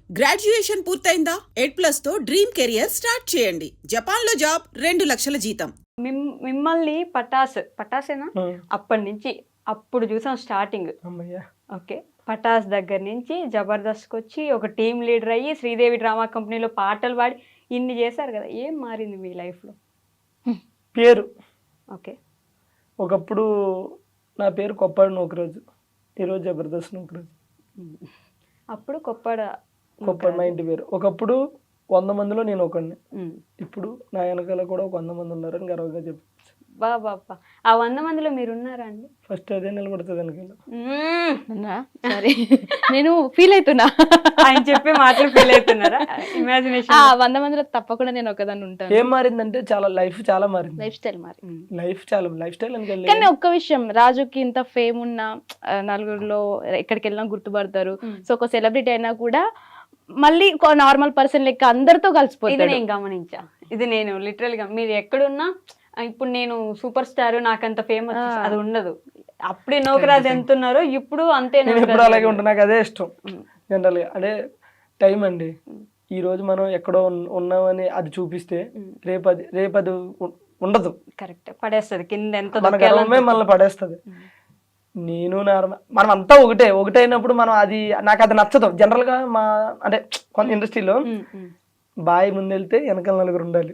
Graduation పూర్తయిందా? 8+ తో dream career start చేయండి. జపాన్లో జాబ్, 2 లక్షల జీతం. మిమ్మల్ని పటాసేనా అప్పటి నుంచి అప్పుడు చూసాం స్టార్టింగ్. ఓకే, పటాస్ దగ్గర నుంచి జబర్దస్త్కి వచ్చి ఒక టీమ్ లీడర్ అయ్యి శ్రీదేవి డ్రామా కంపెనీలో పాటలు పాడి ఇన్ని చేశారు కదా. ఏం మారింది మీ లైఫ్లో? పేరు. ఓకే, ఒకప్పుడు నా పేరు కొప్పాడు నూకరాజు, ఈరోజు జబర్దస్త్ నూకరాజు. అప్పుడు కొప్పాడ మా ఇంటి పేరు. ఒకప్పుడు 100 మందిలో నేను ఒకడిని. ఇప్పుడు నా వెనకాల కూడా ఒక 100 మంది ఉన్నారని గర్వంగా చెప్పచ్చు. బాబా, ఆ 100 మందిలో మీరు ఉన్నారా అండి? ఫస్ట్ అదే నిలబడుతుంది వెనకాల. సరే, నేను ఫీల్ అవుతున్నా, ఆయన చెప్పే మాటలు ఫీల్ అవుతున్నారా? ఇమాజినేషన్ 100 మందిలో తప్పకుండా నేను ఒకదాన్ని ఉంటాను. ఏం మారిందంటే లైఫ్ చాలా మారింది. లైఫ్ స్టైల్ మారి లైఫ్ స్టైల్ అని. కానీ ఒక్క విషయం, రాజుకి ఇంత ఫేమ్ ఉన్నా, నలుగురిలో ఎక్కడికి వెళ్ళినా గుర్తుపడతారు. సో ఒక సెలబ్రిటీ అయినా కూడా మళ్ళీ నార్మల్ పర్సన్ లెక్క అందరితో కలిసిపోయింది. ఇది నేను గమనించా. ఇది నేను లిటరల్ గా, మీరు ఎక్కడున్నా ఇప్పుడు నేను సూపర్ స్టార్ నాకంత ఫేమస్ అది ఉండదు. అప్పుడే నూకరాజు ఎంత ఉన్నారో ఇప్పుడు అంతే. నేను ఇప్పుడు అలాగే ఉంటాను, నాకు అదే ఇష్టం జనరల్ గా. అదే టైం అండి. ఈ రోజు మనం ఎక్కడో ఉన్నామని అది చూపిస్తే రేపు అది ఉండదు. కరెక్ట్, పడేస్తుంది కింద. ఎంత మనల్ని పడేస్తుంది. నేను మనం అంతా ఒకటైనప్పుడు మనం నాకు అది నచ్చదు జనరల్ గా. అంటే కొంత ఇండస్ట్రీలో బాయ్ ముందెళ్తే వెనకాల నలుగురు ఉండాలి,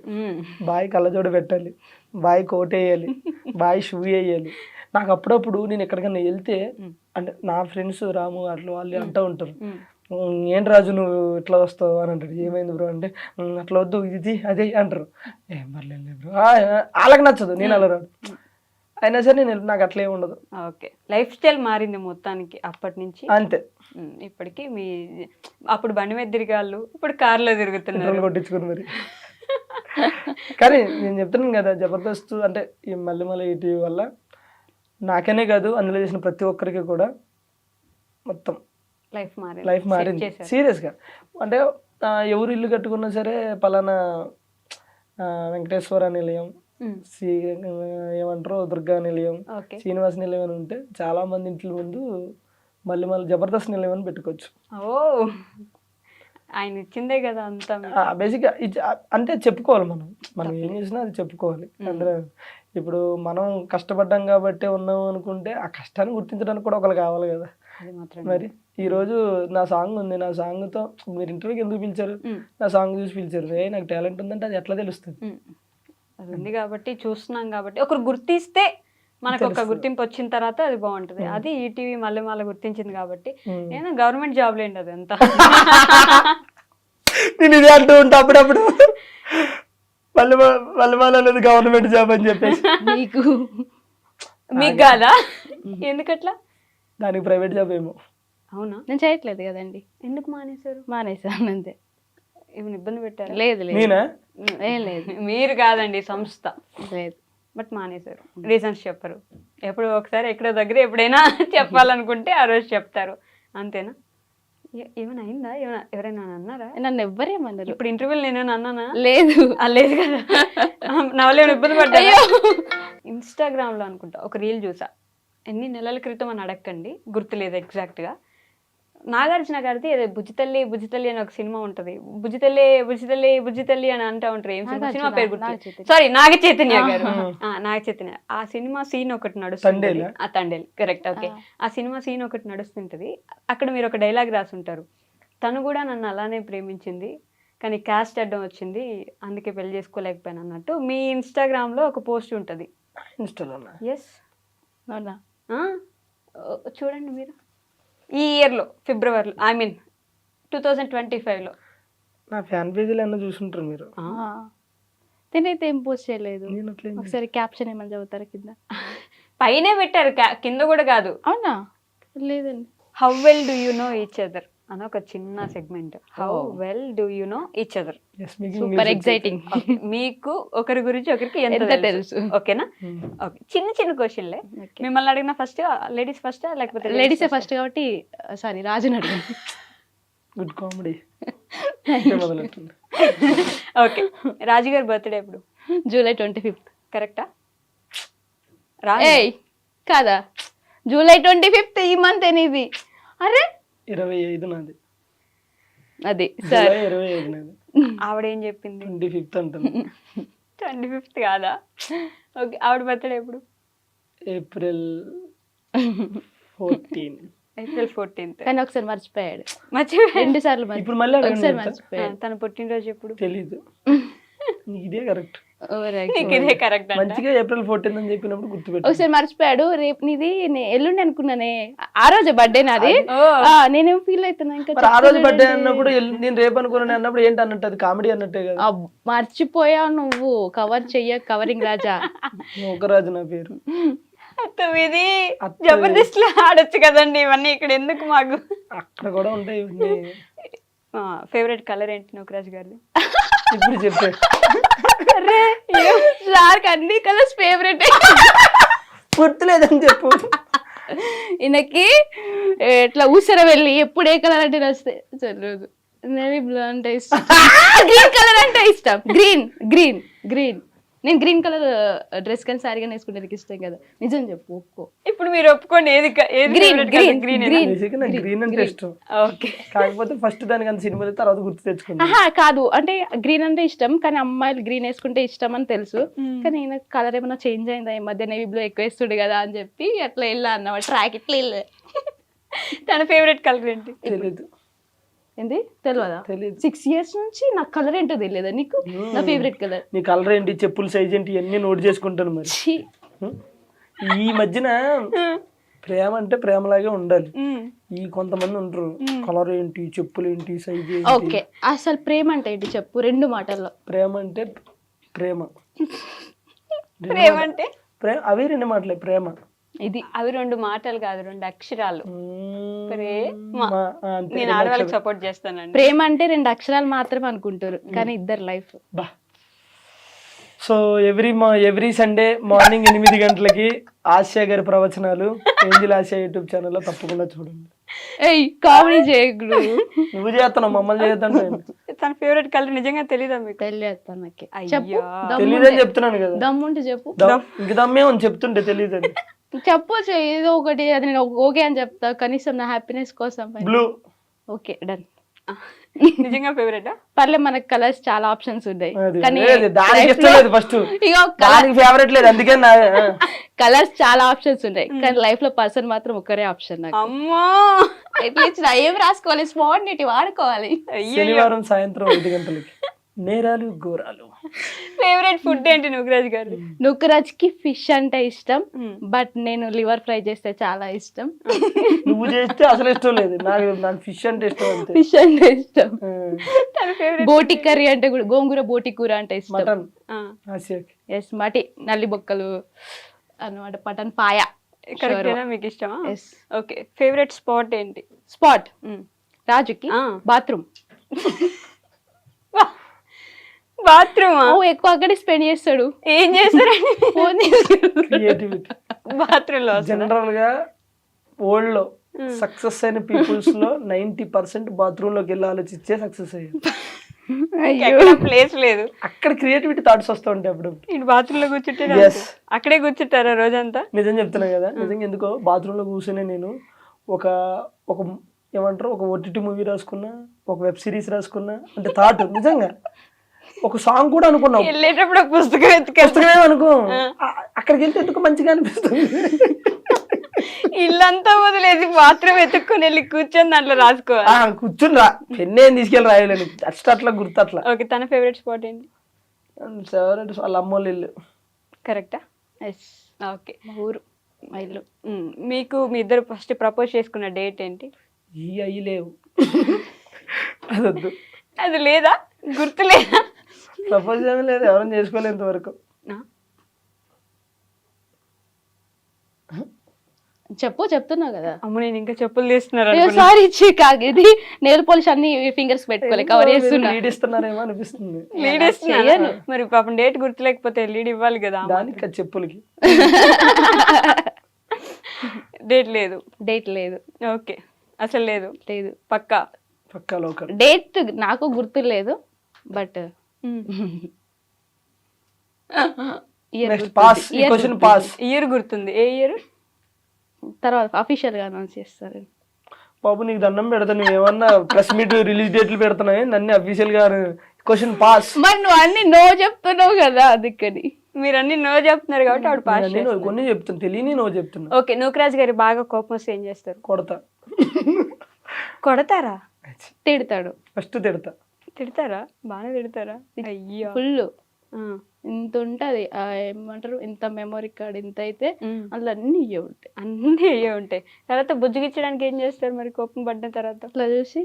బాయ్ కళ్ళజోడు పెట్టాలి, బాయ్ కోట్ వేయాలి, బాయ్ షూ వేయాలి. నాకు అప్పుడప్పుడు నేను ఎక్కడికైనా వెళ్తే అంటే నా ఫ్రెండ్స్ రాము అట్లా వాళ్ళు అంటూ ఉంటారు, ఏంటి రాజు నువ్వు ఇట్లా వస్తావు అని అంటాడు. ఏమైంది బ్రో అంటే, అట్లా వద్దు ఇది అదే అంటారు. ఏం పర్లేదు బ్రో, వాళ్ళకి నచ్చదు, నేను అలా రాదు. అయినా సరే నాకు అట్లే ఉండదు. ఓకే, లైఫ్ స్టైల్ మారింది మొత్తానికి అప్పటి నుంచి అంతే. ఇప్పటికి మీ అప్పుడు బండి మీద తిరిగాళ్ళు, ఇప్పుడు కార్లో తిరుగుతున్నారు. కొట్టించుకుని మరి. కానీ నేను చెప్తున్నాను కదా, జబర్దస్త్ అంటే ఈ మళ్ళీ ఈటీవీ వల్ల నాకనే కాదు, అందులో చేసిన ప్రతి ఒక్కరికి కూడా మొత్తం లైఫ్ మారింది సీరియస్గా. అంటే ఎవరు ఇల్లు కట్టుకున్నా సరే పలానా వెంకటేశ్వర నిలయం, ఏమంటారు దుర్గా నిలయం, శ్రీనివాస నిలయం అని ఉంటే చాలా మంది ఇంట్లో ముందు మళ్ళీ జబర్దస్త్ నిలయం అని పెట్టుకోవచ్చు. ఓ, ఆయన ఇచ్చిందే కదా అంతా. బేసిక్గా అంటే చెప్పుకోవాలి, మనం ఏం చేసినా అది చెప్పుకోవాలి. అందులో ఇప్పుడు మనం కష్టపడ్డాం కాబట్టి ఉన్నాం అనుకుంటే ఆ కష్టాన్ని గుర్తించడానికి కూడా ఒకరు కావాలి కదా. మరి ఈ రోజు నా సాంగ్ ఉంది, నా సాంగ్తో మీరు ఇంటర్వ్యూకి ఎందుకు పిలిచారు? నా సాంగ్ చూసి పిలిచారు. నాకు టాలెంట్ ఉందంటే అది ఎట్లా తెలుస్తుంది? అది ఉంది కాబట్టి, చూస్తున్నాం కాబట్టి. ఒకరు గుర్తిస్తే మనకు ఒక గుర్తింపు వచ్చిన తర్వాత అది బాగుంటుంది. అది ఈటీవీ మళ్ళీ గుర్తించింది కాబట్టి. నేను గవర్నమెంట్ జాబ్ లేండి అది ఎంత. నేను ఇది అంటూ ఉంటా అప్పుడప్పుడు, మళ్ళీ అనేది గవర్నమెంట్ జాబ్ అని చెప్పేసి. మీకు కాదా? ఎందుకట్లా? దానికి ప్రైవేట్ జాబ్ ఏమో. అవునా? నేను చేయట్లేదు కదండి. ఎందుకు మానేశారు? మానేశాను అంతే. ఏమైనా ఇబ్బంది పెట్టారు? లేదు నేనా? ఏం లేదు. మీరు కాదండి, సంస్థ. లేదు, బట్ మానేశారు. రీజన్స్ చెప్పరు. ఎప్పుడు ఒకసారి ఎక్కడో దగ్గర ఎప్పుడైనా చెప్పాలనుకుంటే ఆ రోజు చెప్తారు, అంతేనా? ఏమైనా అయిందా? ఎవరైనా అన్నారా? నన్ను ఎవ్వరేమన్నారు? ఇప్పుడు ఇంటర్వ్యూలు నేను అన్నానా? లేదు. లేదు కదా. నా వల్ల ఏమైనా ఇబ్బంది పడ్డా? ఇన్స్టాగ్రామ్లో అనుకుంటా ఒక రీల్ చూసా, ఎన్ని నెలల క్రితం అని అడగండి, గుర్తులేదు ఎగ్జాక్ట్గా. నాగార్జున గారిది ఏదో బుజ్జితల్లి అని ఒక సినిమా ఉంటుంది. బుజ్జితల్లి అని అంటూ ఉంటారు. ఏం సినిమా పేరు గుర్తు? సారీ, నాగ చైతన్య గారు. నాగ చైతన్య. ఆ సినిమా సీన్ ఒకటి నడుస్తుంది. తండేల్, కరెక్ట్. ఓకే, ఆ సినిమా సీన్ ఒకటి నడుస్తుంటది. అక్కడ మీరు ఒక డైలాగ్ రాసి ఉంటారు, తను కూడా నన్ను అలానే ప్రేమించింది కానీ క్యాస్ట్ అడ్డం వచ్చింది, అందుకే పెళ్లి చేసుకోలేకపోయాను అన్నట్టు మీ ఇన్స్టాగ్రామ్లో ఒక పోస్ట్ ఉంటుంది. ఎస్, అవునా? చూడండి మీరు. ఈ ఇయర్లో ఫిబ్రవరిలో, ఐ మీన్ 2025లో నా ఫ్యాన్ పేజీలో ఏమన్నా చూసుంటారు మీరు. నేనైతే ఏం పోస్ట్ చేయలేదు. ఒకసారి క్యాప్షన్ ఏమని చదువుతారా కింద? పైనే పెట్టారు, కింద కూడా కాదు. అవునా? లేదండి. How well do you know each other అని ఒక చిన్న segment. How well do you know each other. Super exciting. మీకు ఒకరి గురించి ఒకరికి ఎంత తెలుసు? ఓకేనా? ఓకే, చిన్న క్వశ్చన్లే. మిమ్మల్ని అడిగిన ఫస్ట్ లేడీస్ ఫస్ట్ లేకపోతే? లేడీసే ఫస్ట్ కాబట్టి సారీ, రాజుని అడిగాను. Good comedy. ఓకే, రాజు గారి బర్త్డే ఎప్పుడు? జూలై 25. కరెక్టా? కాదా? జూలై 25 ఈ మంత్ అనేది. అరే 25 నాది. అది సార్ జూలై 25 నాది. ఆవిడ ఏం చెప్పింది? 25th అంటుంది. 25th కాదా? ఓకే, ఆవిడ బర్త్డే ఎప్పుడు? ఏప్రిల్ 14. April 14th. కానీ ఒకసారి మర్చిపోయాడు, మర్చిపోయాడు. 2 సార్లు ఇప్పుడు మళ్ళీ అడగండి ఒకసారి చెప్తా. మర్చిపోయాడు. తన పుట్టినరోజు ఎప్పుడు? తెలీదు. నీకు ఇదే కరెక్ట్. నీకు ఇదే కరెక్ట్ అంట. మంచిగా ఏప్రిల్ 14 అని చెప్పినప్పుడు గుర్తుపెట్టు. ఒకసారి మర్చిపోయాడు. రేపు నీది ఎల్లుండి అనుకున్నానే, ఆ రోజు బర్త్డే నాది. నేనేం ఫీల్ అవుతున్నా ఇంకా మరి ఆ రోజు బర్త్డే అన్నప్పుడు నేను రేపు అనుకున్నాను అన్నప్పుడు ఏంటి అన్నట్టు, అది కామెడీ అన్నట్టే కదా. మర్చిపోయావు నువ్వు, కవర్ చెయ్య కవరింగ్ రాజా. ఒకరాజు నా పేరు. 9 జబర్దస్త్ లో ఆడొచ్చు కదండి ఇవన్నీ, ఇక్కడ ఎందుకు మాకు? అక్కడ కూడా ఉంటాయి ఇవన్నీ. ఫేవరెట్ కలర్ ఏంటి నూకరాజ్ గారిది? ఇప్పుడు చెప్పే. సార్కి అన్ని కలర్స్ ఫేవరెట్. గుర్తులేదని చెప్పు. ఈయనకి ఇట్లా ఊసర వెళ్ళి ఎప్పుడు ఏ కలర్ అంటే నచ్చితే చల్లదు. నేవీ బ్లూ అంటే ఇష్టం, గ్రీన్ కలర్ అంటే ఇష్టం. గ్రీన్ గ్రీన్ గ్రీన్ నేను గ్రీన్ కలర్ డ్రెస్ కానీ సారీ కానీ వేసుకుంటే నాకు ఇష్టం కదా. నిజం చెప్పు, ఒప్పుకో. ఇప్పుడు మీరు ఒప్పుకోండి, ఏది గ్రీన్ గ్రీన్ గ్రీన్? గ్రీన్ బేసిక్గా నాకు గ్రీన్ అంటే ఇష్టం. ఓకే, కాకపోతే ఫస్ట్ దానికి అంత సినిమా తర్వాత గుర్తు తెచ్చుకున్నా. ఆహా కాదు, అంటే గ్రీన్ అంటే ఇష్టం కానీ అమ్మాయిలు గ్రీన్ వేసుకుంటే ఇష్టం అని తెలుసు. కానీ ఈయన కలర్ ఏమైనా చేంజ్ అయిందా ఈ మధ్య, నేవీ బ్లూ ఎక్కువ వేస్తుండే కదా అని చెప్పి అట్లా వెళ్ళా అన్నమాట, ట్రాక్ ఇట్లా వెళ్ళా. తన ఫేవరెట్ కలర్ ఏంటి? తెలీదు. ఏంది తెలియదా? తెలీదు. 6 years నుంచి నాకు కలర్ ఏంటో తెలియదా నీకు? నా ఫేవరెట్ కలర్. నీ కలర్ ఏంటి, చెప్పుల సైజ్ ఏంటి, ఇవన్నీ నోట్ చేసుకుంటాను. మరి ఈ మధ్యన ప్రేమ అంటే ప్రేమలాగే ఉండాలి. ఈ కొంతమంది ఉంటారు, కలర్ ఏంటి, చెప్పులు ఏంటి, సైజ్ ఏంటి. ఓకే, అసలు ప్రేమ అంటే ఏంటి చెప్పు 2 మాటల్లో. ప్రేమ అంటే ప్రేమ. ప్రేమ అంటే అవి 2 మాటలే. ప్రేమ ఇది అవి 2 మాటలు కాదు, 2 అక్షరాలు. ప్రేమ. అంతే. నేను ఆడవాళ్ళకి సపోర్ట్ చేస్తానండి. ప్రేమ అంటే 2 అక్షరాలు మాత్రమే అనుకుంటారు కానీ ఇద్దరు లైఫ్. బా. సో ఎవ్రీ సండే మార్నింగ్ 8 గంటలకి ఆసియా గారి ప్రవచనాలు ఏంజిల్ ఆసియా యూట్యూబ్ ఛానల్లో తప్పకుండా చూడండి. ఏయ్ కామెడీ చేయకుడు. నువ్వు చేస్తున్నావు, మమ్మల్ని చేద్దాం. తన ఫేవరెట్ కలర్ నిజంగా తెలీదా మీకు? తెలియదు తనకి. అయ్యో. తెలీదని చెప్తున్నాను కదా. దమ్ముంటే చెప్పు. ఇంక దమ్మే అని చెప్తుంటే తెలీదని. చెప్పొచ్చు ఏదో ఒకటి, అది నేను ఓకే అని చెప్తా కనీసం నా హ్యాపీనెస్ కోసం. బ్లూ. Okay done. నిజంగా ఫేవరెట్? పర్లే, మనకు కలర్స్ చాలా ఆప్షన్స్ ఉన్నాయి కానీ దానికి ఇష్టం లేదు. ఫస్ట్ దానికి ఫేవరెట్ లేదు, అందుకే కలర్స్ చాలా ఆప్షన్స్ ఉన్నాయి కానీ లైఫ్ లో పర్సన్ మాత్రం ఒక్కరే ఆప్షన్ నాకు. అమ్మో, ఎట్లా ఏం రాసుకోవాలి, స్పాంటేనిటీ వాడుకోవాలి. శనివారం సాయంత్రం 5 గంటలకి నేరాలు ఘోరాలు. ఫేవరెట్ ఫుడ్ ఏంటి నూకరాజ్ గారు? నూకరాజ్ కి ఫిష్ అంటే ఇష్టం, బట్ నేను లివర్ ఫ్రై చేస్తే చాలా ఇష్టం. నువ్వు చేస్తే అసలు ఇష్టం లేదు. నాకు ఫిష్ అంటే ఇష్టం. అంతే. ఫిష్ అంటే ఇష్టం. తన ఫేవరెట్ బోటి కర్రీ అంటే కూడా, గోంగూర బోటి కూర అంటే ఇష్టం. మటన్. ఆసియాకి ఎస్, మటి నల్లి బొక్కలు అన్నమాట, మటన్ పాయ. కరెక్టేనా? మీకు ఇష్టమా? ఎస్. ఓకే, ఫేవరెట్ స్పాట్ ఏంటి? స్పాట్ రాజుకి బాత్రూమ్. బాత్రూమ్. ఎక్కువ అక్కడే స్పెండ్ చేస్తాడు. ఏం చేస్తారండి? Phone creativity. బాత్రూమ్ లో జనరల్ గా వరల్డ్ లో సక్సెస్ అయిన పీపుల్స్ లో 90% బాత్రూమ్ లోకి వెళ్ళి ఆలోచించే సక్సెస్ అయ్యారు. ప్లేస్ లేదు, అక్కడ క్రియేటివిటీ థాట్స్ వస్తూ ఉంటాయి. అప్పుడు ఇటు బాత్రూమ్ లో కూర్చుంటే అక్కడే కూర్చుంటారా రోజంతా? నిజం చెప్తున్నా కదా. నిజంగా ఎందుకో బాత్రూమ్ లో కూర్చొని నేను ఒక ఏమంటారు, ఒక OTT మూవీ రాసుకున్నా, ఒక వెబ్ సిరీస్ రాసుకున్నా అంటే థాట్. నిజంగా ఒక సాంగ్ కూడా అనుకున్నావు. వెళ్ళేటప్పుడు పుస్తకం అనుకో, అక్కడికి వెళ్తే ఎందుకు మంచిగా అనిపిస్తుంది. ఇల్లంతా వదిలేసి బాత్రూమ్ ఎత్తుక్కుని వెళ్ళి కూర్చొని దాంట్లో రాసుకోవాలి. కూర్చుని రా, పెన్నేం తీసుకెళ్ళి రాయలేను. అట్లా గుర్తు అట్లా. ఓకే, తన ఫేవరెట్ స్పాట్ ఏంటి? ఫేవరెట్ వాళ్ళ అమ్మోళ్ళ ఇల్లు. కరెక్టా? ఎస్. ఓకే, ఊరు మా ఇల్లు. మీకు మీ ఇద్దరు ఫస్ట్ ప్రపోజ్ చేసుకున్న డేట్ ఏంటి? అయ్యి లేవు, అదొద్దు. అది లేదా? గుర్తు లేదా? ప్రపోజ్ ఏమీ లేదు, ఎవరైనా చేసుకోలేదు ఇంతవరకు. చెప్తున్నా కదా. అమ్మ, నేను ఇంకా చెప్పులు తీస్తున్నారు. సారీ ఇది నెయిల్ పాలిష్ అన్ని ఫింగర్స్ పెట్టుకోలే, కవర్ చేస్తున్నా. లీడ్ ఇస్తున్నారేమో అనిపిస్తుంది. లీడ్ ఇస్తున్నా మరి, పాపం డేట్ గుర్తు లేకపోతే లీడ్ ఇవ్వాలి కదా. దానికి చెప్పులకి డేట్ లేదు. డేట్ లేదు. ఓకే, అసలు లేదు. లేదు. పక్కా లోకల్. డేట్ నాకు గుర్తు లేదు, బట్ ఇయర్ గుర్తుంది. ఏ ఇయర్? తర్వాత అఫీషియల్ గా అనౌన్స్ చేస్తారు. బాబు నీకు దండం పెడతా, నువ్వు ఏమన్నా ప్రెస్ మీట్ రిలీజ్ డేట్లు పెడుతున్నాయి, నన్ను అఫీషియల్ గా క్వశ్చన్ పాస్. మరి నువ్వు అన్ని నో చెప్తున్నావు కదా అందుకని. మీరు అన్ని నో చెప్తున్నారు కాబట్టి ఆవిడ పాస్. నేను కొన్ని చెప్తున్నా, తెలియని నువ్వు చెప్తున్నా. ఓకే, నూకరాజ్ గారి బాగా కోపం వస్తే ఏం చేస్తారు? కొడతా. కొడతారా? తిడతాడు. ఫస్ట్ తిడతా. తిడతారా? బాగానే తిడతారా? అయ్యో. ఫుల్ ఇంత ఉంటది ఏమంటారు, ఇంత మెమరీ కార్డ్ ఇంత అయితే అందులో అన్ని ఇవే ఉంటాయి. అన్నీ అయ్యే ఉంటాయి. తర్వాత బుజ్జగిచ్చడానికి ఏం చేస్తారు మరి కోపం పడిన తర్వాత? అట్లా చూసి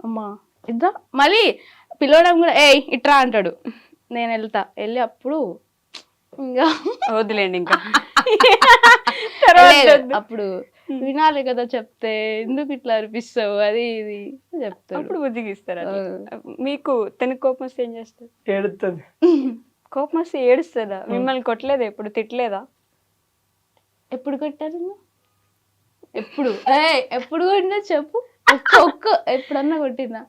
అమ్మా ఇద్దా, మళ్ళీ పిలవడం కూడా ఇట్రా అంటాడు. నేను వెళ్తా, వెళ్ళి అప్పుడు ఇంకా వదిలేండి ఇంకా లేదు, అప్పుడు వినాలి కదా చెప్తే, ఎందుకు ఇట్లా అనిపిస్తావు అది ఇది చెప్తాడు. అప్పుడు బుజ్జిగిస్తారు. మీకు తనకు కోపం వస్తే ఏం చేస్తారు? ఏడుతుంది. కోపం వస్తే ఏడుస్తుందా? మిమ్మల్ని కొట్టలేదా? ఎప్పుడు తిట్టలేదా? ఎప్పుడు కొట్టారు? ఎప్పుడు ఎప్పుడు కొట్టినా చెప్పు. ఒక్క ఎప్పుడన్నా కొట్టినా?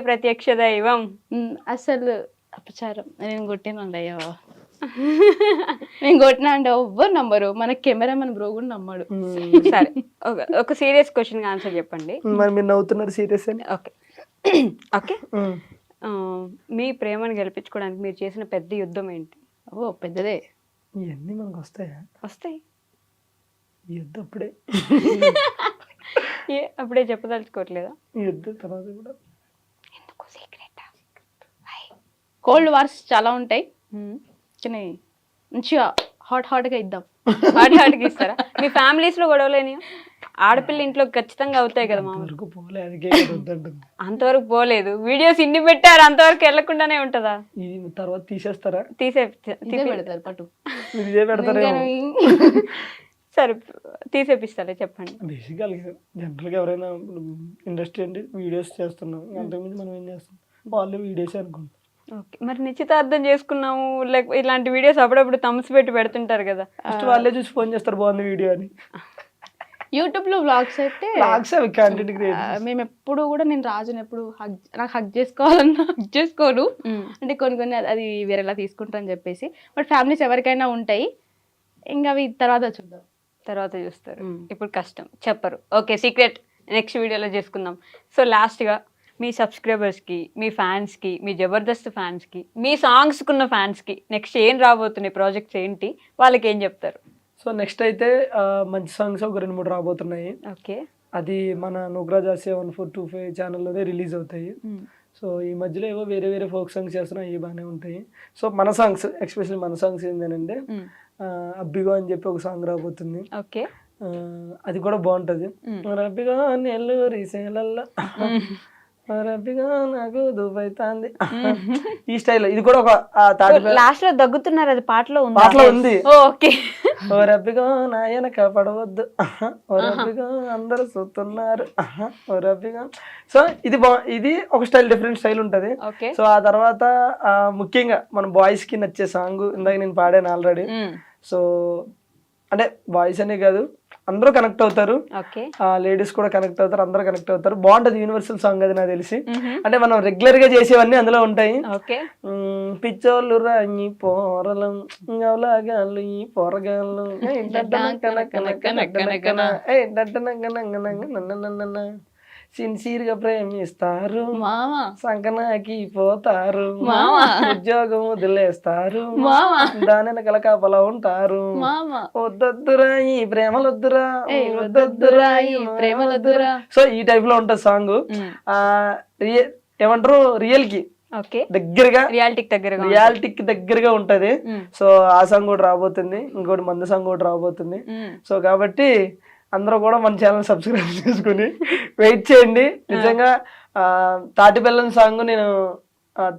ప్రత్యక్ష దైవం. అసలు అపచారం. నేను కొట్టినండి అయ్యో, నేను కొట్టినా అంటే ఎవ్వరు నమ్మరు, మన కెమెరామెన్ బ్రో కూడా నమ్మడు. సరే, ఒక సీరియస్ క్వశ్చన్ ఆన్సర్ చెప్పండి. మరి మీరు నవ్వుతున్నారు సీరియస్ అని. ఓకే ఓకే, మీ ప్రేమను గెలిపించుకోవడానికి మీరు చేసిన పెద్ద యుద్ధం ఏంటి? ఓ పెద్దదే. ఇవన్నీ మనకు వస్తాయా? వస్తాయి. ఈ యుద్ధం అప్పుడే అప్పుడే చెప్పదలుచుకోవట్లేదా? ఈ యుద్ధం తర్వాత కూడా ఎందుకు సీక్రెట్? కోల్డ్ వార్స్ చాలా ఉంటాయి కానీ మంచిగా హాట్గా ఇద్దాం. హాట్గా ఇస్తారా? మీ ఫ్యామిలీస్ లో గొడవలేని? ఆడపిల్ల ఇంట్లో ఖచ్చితంగా అవుతాయి కదా మామూలు. అంతవరకు పోలేదు. వీడియోస్ ఇన్ని పెట్టారు, అంతవరకు వెళ్లకుండానే ఉంటదా? ఇది తర్వాత తీసేస్తారా? పెడతారు పట్టు. ఇదే పెడతారా? సరే తీసేపిస్తారా చెప్పండి. బేసిక్గా జనరల్గా ఎవరైనా ఇండస్ట్రీ అంటే వీడియోస్ చేస్తున్నాం, అంతకుమించి మనం ఏం చేస్తాం, వాళ్ళు వీడియోస్ అనుకుంటాం. ఓకే, మరి నిశ్చితార్థం చేసుకున్నాము లైక్ ఇలాంటి వీడియోస్ అప్పుడప్పుడు థమ్స్ పెట్టి పెడుతుంటారు కదా, ఫస్ట్ వాళ్ళే చూసి ఫోన్ చేస్తారు బాగుంది వీడియో అని. యూట్యూబ్ లో వ్లాగ్స్ అయితే కంటెంట్ క్రియేటర్. మేము ఎప్పుడు కూడా, నేను రాజుని ఎప్పుడు నాకు హగ్ చేసుకోవాలన్నా హగ్ చేసుకోను, అంటే కొన్ని అది వేరేలా తీసుకుంటా అని చెప్పేసి. బట్ ఫ్యామిలీస్ ఎవరికైనా ఉంటాయి, ఇంకా అవి తర్వాత చూద్దాం, తర్వాత చూస్తారు. ఇప్పుడు కష్టం చెప్పరు. ఓకే, సీక్రెట్ నెక్స్ట్ వీడియోలో చేసుకుందాం. సో లాస్ట్గా మీ సబ్స్క్రైబర్స్కి, మీ ఫ్యాన్స్కి, మీ జబర్దస్త్ ఫ్యాన్స్కి, మీ సాంగ్స్కున్న ఫ్యాన్స్కి నెక్స్ట్ ఏం రాబోతున్నాయి, ప్రాజెక్ట్స్ ఏంటి, వాళ్ళకి ఏం చెప్తారు? సో నెక్స్ట్ అయితే మంచి సాంగ్స్ ఒక 2-3 రాబోతున్నాయి. ఓకే, అది మన నుగ్రాజ్ 7425 ఛానల్లోనే రిలీజ్ అవుతాయి. సో ఈ మధ్యలో ఏవో వేరే వేరే ఫోక్ సాంగ్స్ చేస్తున్నాయి, ఇవి బాగానే ఉంటాయి. సో మన సాంగ్స్ ఎస్పెషల్లీ మన సాంగ్స్ ఏంటంటే అబ్బిగో అని చెప్పి ఒక సాంగ్ రాబోతుంది. ఓకే, అది కూడా బాగుంటది. అబ్బిగో నెల్లు రీసేలల్లా రబ్బిగా నాకు దుబ్బైతాంది ఈ స్టైల్లో. ఇది కూడా ఒక లాస్ట్ లో దగ్గుతున్నారు, అది పాటలో ఉంది. ఓకే, ఓ రబ్బిగా నాయనక పడవద్దు, ఓ రబ్బిగా అందరు చూస్తున్నారు, ఓ రబ్బిగా. సో ఇది ఒక స్టైల్, డిఫరెంట్ స్టైల్ ఉంటది. సో ఆ తర్వాత ముఖ్యంగా మన బాయ్స్ కి నచ్చే సాంగ్ ఇందాక నేను పాడాను ఆల్రెడీ. సో అంటే బాయ్స్ అనే కాదు, అందరూ కనెక్ట్ అవుతారు, లేడీస్ కూడా కనెక్ట్ అవుతారు, అందరూ కనెక్ట్ అవుతారు. బాగుంటది, యూనివర్సల్ సాంగ్ అది నాకు తెలిసి. అంటే మనం రెగ్యులర్ గా చేసేవన్నీ అందులో ఉంటాయి. పిచ్చోళ్ళు రాయి పోరలం గవలాగాళ్ళు ఈ పోరగాళ్ళు సిన్సియర్ గా ప్రేమిస్తారు, సంకనాకి పోతారు, ఉద్యోగం వదిలేస్తారు, దాని వెనకాల కాపలా ఉంటారు, వద్దొద్దురా ఈ ప్రేమలొద్దురా వద్దొద్దురా ఈ ప్రేమలొద్దురా. సో ఈ టైప్ లో ఉంటది సాంగ్. ఏమంటారు, రియల్ కి దగ్గరగా, రియాలిటీకి దగ్గరగా ఉంటది. సో ఆ సాంగ్ కూడా రాబోతుంది, ఇంకోటి మందు సాంగ్ కూడా రాబోతుంది. సో కాబట్టి అందరూ కూడా మన ఛానల్ సబ్స్క్రైబ్ చేసుకుని వెయిట్ చేయండి. నిజంగా తాటి బెల్లం సాంగ్ నేను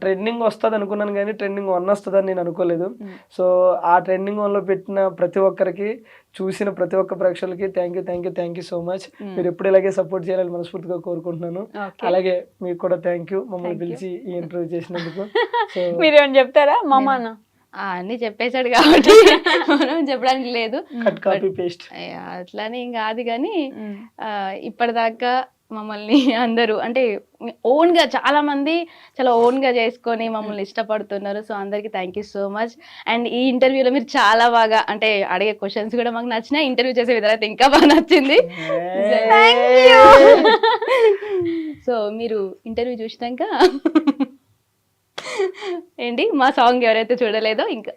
ట్రెండింగ్ వస్తుంది అనుకున్నాను, కానీ ట్రెండింగ్ 1 వస్తుందని నేను అనుకోలేదు. సో ఆ ట్రెండింగ్ 1లో పెట్టిన ప్రతి ఒక్కరికి, చూసిన ప్రతి ఒక్క ప్రేక్షకులకి థ్యాంక్ యూ సో మచ్. మీరు ఎప్పుడు ఇలాగే సపోర్ట్ చేయాలని మనస్ఫూర్తిగా కోరుకుంటున్నాను. అలాగే మీకు కూడా థ్యాంక్ యూ, మమ్మల్ని పిలిచి ఈ ఇంటర్వ్యూ చేసినందుకు. సో మీరేమైనా చెప్తారా? మామా అన్ని చెప్పేశాడు కాబట్టి మనం చెప్పడానికి లేదు, కట్ కాపీ పేస్ట్ అట్లానే ఇంకా అది. కానీ ఇప్పటిదాకా మమ్మల్ని అందరూ అంటే ఓన్ గా చాలా మంది చాలా ఓన్ గా చేసుకొని మమ్మల్ని ఇష్టపడుతున్నారు. సో అందరికి thank you so much. And ఈ ఇంటర్వ్యూలో మీరు చాలా బాగా అంటే అడిగే క్వశ్చన్స్ కూడా మాకు నచ్చినాయి, ఇంటర్వ్యూ చేసే విధానం అయితే ఇంకా బాగా నచ్చింది. సో మీరు ఇంటర్వ్యూ చూసినాక ఏంటి మా సాంగ్ ఎవరైతే చూడలేదో ఇంకా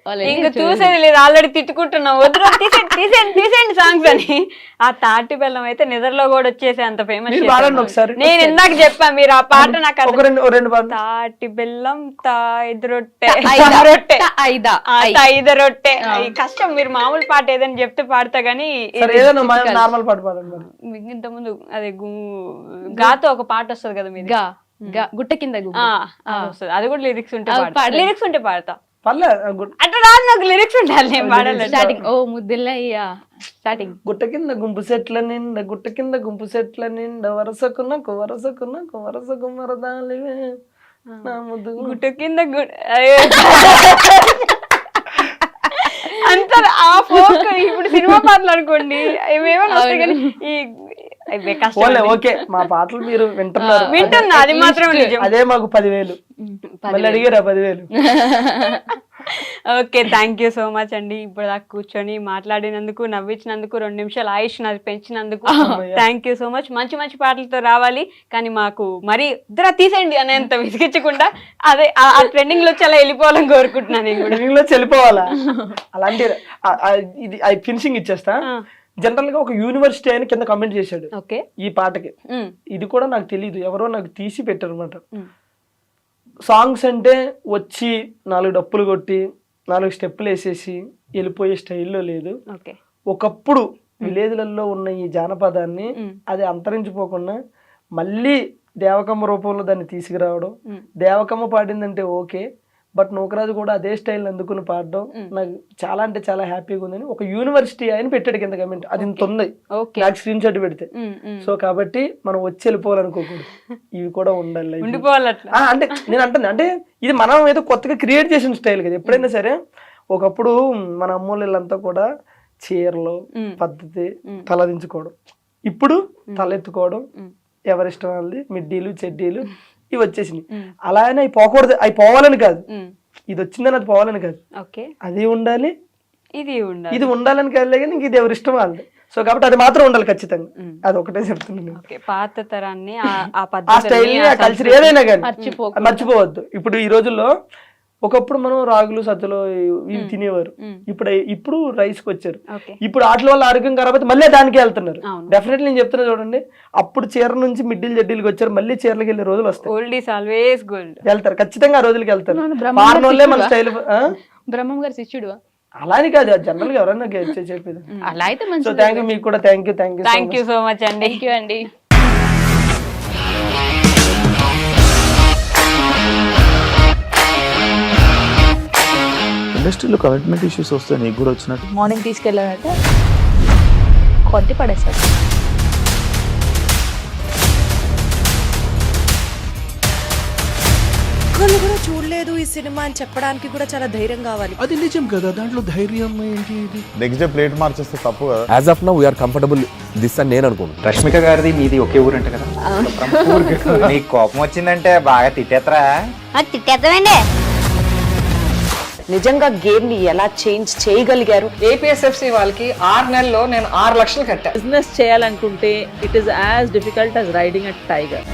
చూసేది లేదు, ఆల్రెడీ తిట్టుకుంటున్నాం వద్దు తీసేయండి సాంగ్స్ అని. ఆ తాటి బెల్లం అయితే నిద్రలో కూడా వచ్చేసి అంత ఫేమస్. ఒకసారి నేను ఇందాక చెప్పా, మీరు ఆ పాట నాకు రెండు తాటి బెల్లం తాయిద రొట్టె రొట్టె కష్టం. మీరు మామూలు పాట ఏదైనా చెప్తే పాడతా గానీ నార్మల్ పాట పాడండి. ఇంత ముందు అదే గాతో ఒక పాట వస్తుంది కదా మీరు, గుట్ట కింద అది కూడా లిరిక్స్ ఉంటే లిరిక్స్ ఉంటే పాడతా. అట్లా రాదు నాకు, లిరిక్స్ ఉండాలి, నేను పాడాలి. స్టార్టింగ్ ఓ ముద్దులయ్యా స్టార్టింగ్ గుట్ట కింద గుంపు సెట్ల నిండా గుట్ట కింద గుంపు సెట్ల నిండా వరసకున్నకు మరదాలివే నా ముద్దు గుట్ట కింద అంత ఆ ఫోక్. ఇప్పుడు సినిమా పాటలు అనుకోండి ఏమేమో వస్తాయి కానీ ఓకే మా పాటలు మీరు వింటున్నారు, వింటున్నా, అది మాత్రం అదే మాకు 10,000 మళ్ళీ అడిగారా 10,000. Okay, thank you so much అండి. ఇప్పుడు దాకా కూర్చొని మాట్లాడినందుకు, నవ్వించినందుకు, 2 నిమిషాలు ఆయుష్ నాది పెంచినందుకు థ్యాంక్ యూ సో మచ్. మంచి మంచి పాటలతో రావాలి, కానీ మాకు మరి ఇద్దరు తీసేయండి అనేంత విసిగించకుండా అదే ఆ ట్రెండింగ్ లో చాలా వెళ్ళిపోవాలని కోరుకుంటున్నాను. నేను కూడా ట్రెండింగ్ లో వెళ్ళిపోవాలా అలాంటి ఇది ఫినిషింగ్ ఇచ్చేస్తా. జనరల్ గా ఒక యూనివర్సిటీ అని కింద కమెంట్ చేశాడు ఈ పాటకి. ఇది కూడా నాకు తెలియదు, ఎవరో నాకు తీసి పెట్టారు అనమాట. సాంగ్స్ అంటే వచ్చి 4 డప్పులు కొట్టి 4 స్టెప్పులు వేసేసి వెళ్ళిపోయే స్టైల్లో లేదు. ఒకప్పుడు విలేజ్లలో ఉన్న ఈ జానపదాన్ని అది అంతరించిపోకుండా మళ్ళీ దేవకమ్మ రూపంలో దాన్ని తీసుకురావడం. దేవకమ్మ పాడిందంటే ఓకే, బట్ నూకరాజు కూడా అదే స్టైల్ అందుకుని పాడడం నాకు చాలా అంటే చాలా హ్యాపీగా ఉందని ఒక యూనివర్సిటీ ఆయన పెట్టాడు కింద కమెంట్. అది ఇంత ఉంది నాకు స్క్రీన్ షాట్ పెడితే. సో కాబట్టి మనం వచ్చి వెళ్ళిపోవాలనుకోకూడదు, ఇవి కూడా ఉండాలి. అంటే నేను అంటాను అంటే ఇది మనం ఏదో కొత్తగా క్రియేట్ చేసిన స్టైల్ కదా. ఎప్పుడైనా సరే ఒకప్పుడు మన అమ్మోళ్ళంతా కూడా చీరలు పద్ధతి తలదించుకోవడం, ఇప్పుడు తలెత్తుకోవడం, ఎవరిష్టం వాళ్ళది మిడ్డీలు చెడ్డీలు ఇవి వచ్చేసినాయి. అలా అని అవి పోకూడదు, అవి పోవాలని కాదు, ఇది వచ్చిందని అది పోవాలని కాదు, అది ఉండాలి ఇది ఉండాలని కాదు, కానీ ఇంక ఇది ఎవరి ఇష్టం వాళ్ళది. సో కాబట్టి అది మాత్రం ఉండాలి ఖచ్చితంగా, అది ఒకటే చెప్తున్నాను. పాత తరాన్ని ఆ స్టైల్ ఆ కల్చర్ ఏదైనా కానీ మర్చిపోవద్దు. ఇప్పుడు ఈ రోజుల్లో ఒకప్పుడు మనం రాగులు సజ్జలు ఇవి తినేవారు, ఇప్పుడు రైస్ కి వచ్చారు. ఇప్పుడు వాటి వల్ల ఆరోగ్యం ఖరాబ్ అయితే మళ్ళీ దానికి వెళ్తున్నారు. డెఫినెట్లీ నేను చెప్తున్నా చూడండి, అప్పుడు చీర నుంచి మిడ్డీలు జడ్డీలకు వచ్చారు, మళ్ళీ చీరలకు వెళ్ళే రోజులు వస్తాయి, వెళ్తారు ఖచ్చితంగా, ఆ రోజులకి వెళ్తారు. మన స్టైల్ బ్రహ్మం గారి శిష్యుడు అలా అని కాదు, జనరల్ గా ఎవరైనా చెప్పేది అలా అయితే. సో థ్యాంక్ యూ, మీకు కూడా థ్యాంక్ యూ సో మచ్ అండి. అండి. ఇండస్ట్రీలో కమిట్మెంట్ ఇష్యూస్ వస్తే నీకు కూడా వచ్చినట్టు? మార్నింగ్ తీసుకెళ్ళానంటే కొట్టి పడేస్తాడు. ఒక్కళ్ళు కూడా చూడలేదు ఈ సినిమా అని చెప్పడానికి కూడా చాలా ధైర్యం కావాలి. అది నిజం కదా, దాంట్లో ధైర్యం ఏంటి? నెక్స్ట్ డే ప్లేట్ మార్చేస్తే తప్పు కదా. As of now we are comfortable this అని నేను అనుకుంటున్నాను. రష్మిక గారిది మీది ఒకే ఊరు అంటే కదా. నీకు కోపం వచ్చిందంటే బాగా తిట్టేత్తరా? తిట్టేద్దామండి. నిజంగా గేమ్ ని ఎలా చేంజ్ చేయగలిగారు? ఏపీఎస్ఎఫ్సి వాళ్ళకి 6 నెలల్లో నేను 6 లక్షలు కట్టా. బిజినెస్ చేయాలనుకుంటే it is as difficult as riding a tiger.